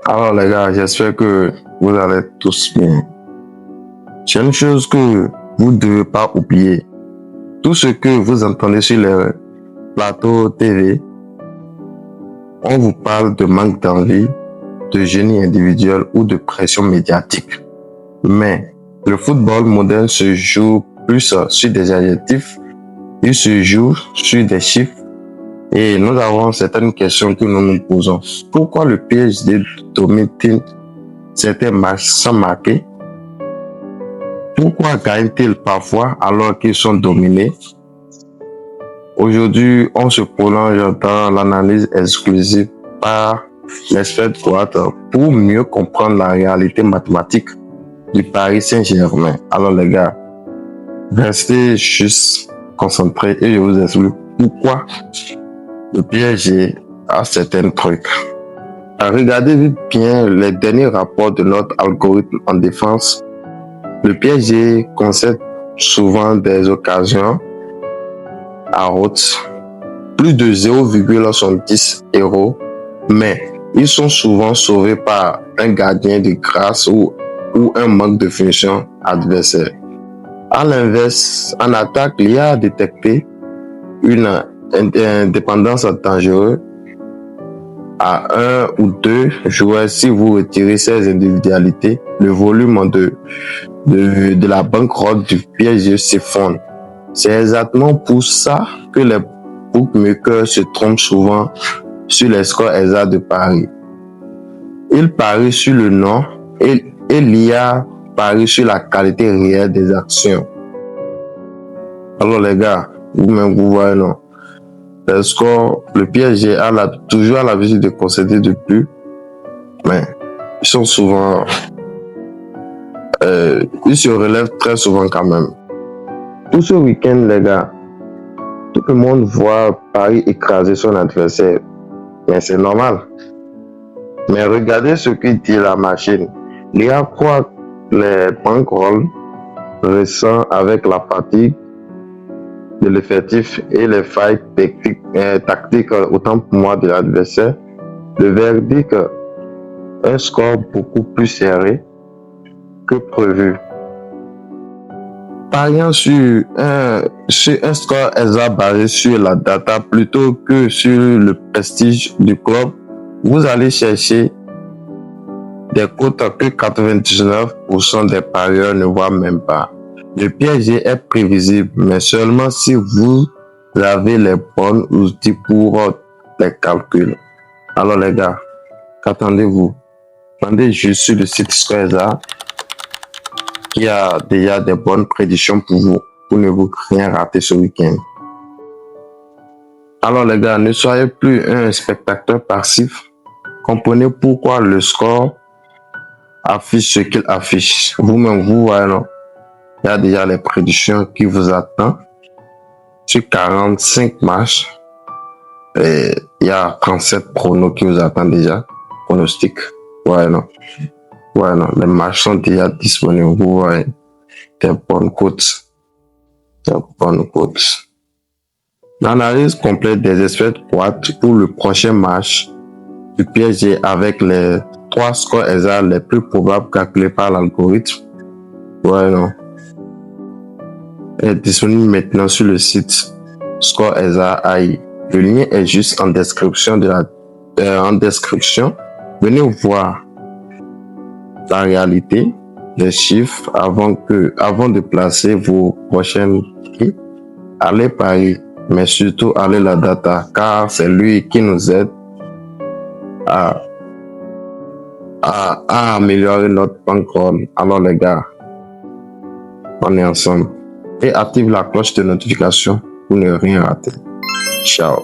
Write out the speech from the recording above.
Alors les gars, j'espère que vous allez tous bien. C'est une chose que vous ne devez pas oublier. Tout ce que vous entendez sur les plateaux TV, on vous parle de manque d'envie, de génie individuel ou de pression médiatique. Mais le football moderne se joue plus sur des adjectifs, il se joue sur des chiffres et nous avons certaines questions que nous nous posons. Pourquoi le PSG domine-t-il certains matchs sans marquer? Pourquoi gagnent-ils parfois alors qu'ils sont dominés? Aujourd'hui, on se prolonge dans l'analyse exclusive par l'expert Quad pour mieux comprendre la réalité mathématique du Paris Saint-Germain. Alors les gars, restez juste concentrés et je vous explique pourquoi le PSG a certains trucs. Regardez bien les derniers rapports de notre algorithme en défense. Le PSG concède souvent des occasions à haute, plus de 0,70 euros, mais ils sont souvent sauvés par un gardien de grâce ou un manque de finition adversaire. À l'inverse, en attaque, il y a détecté une indépendance dangereuse à un ou deux joueurs. Si vous retirez ces individualités, le volume de la banqueroute du PSG s'effondre. C'est exactement pour ça que les bookmakers se trompent souvent sur les scores exacts de Paris. Ils parient sur le nom et l'IA parie sur la qualité réelle des actions. Alors les gars, vous-même vous voyez non. Les scores, le PSG a toujours l'habitude de concéder de plus, mais ils sont souvent, ils se relèvent très souvent quand même. Tout ce week-end, les gars, tout le monde voit Paris écraser son adversaire, mais c'est normal. Mais regardez ce que dit la machine. Il y a quoi les bankrolls récents avec la fatigue de l'effectif et les failles tactiques, autant pour moi de l'adversaire. Le verdict, un score beaucoup plus serré que prévu. Pariant sur un score exact basé sur la data plutôt que sur le prestige du club, vous allez chercher des cotes que 99% des parieurs ne voient même pas. Le PSG est prévisible, mais seulement si vous avez les bons outils pour les calculs. Alors les gars, qu'attendez-vous? Attendez juste sur le site Squaresar qui a déjà des bonnes prédictions pour vous, pour ne vous rien rater ce week-end. Alors les gars, ne soyez plus un spectateur passif. Comprenez pourquoi le score affiche ce qu'il affiche. Vous-même, vous voyez, non? Il y a déjà les prédictions qui vous attendent. Sur 45 matchs, et il y a 37 pronos qui vous attendent déjà. Pronostics. Ouais, non. Ouais, non. Les matchs sont déjà disponibles. Vous voyez. Des bonnes cotes. Des bonnes cotes. L'analyse complète des experts Quad pour le prochain match du PSG avec les 3 scores exacts les plus probables calculés par l'algorithme. Ouais, non. Est disponible maintenant sur le site Squaresar AI. Le lien est juste en description en description. Venez voir la réalité des chiffres avant de placer vos prochaines prix. Allez parier, mais surtout allez la data, car c'est lui qui nous aide à améliorer notre bankroll. Alors les gars, on est ensemble. Et active la cloche de notification pour ne rien rater. Ciao.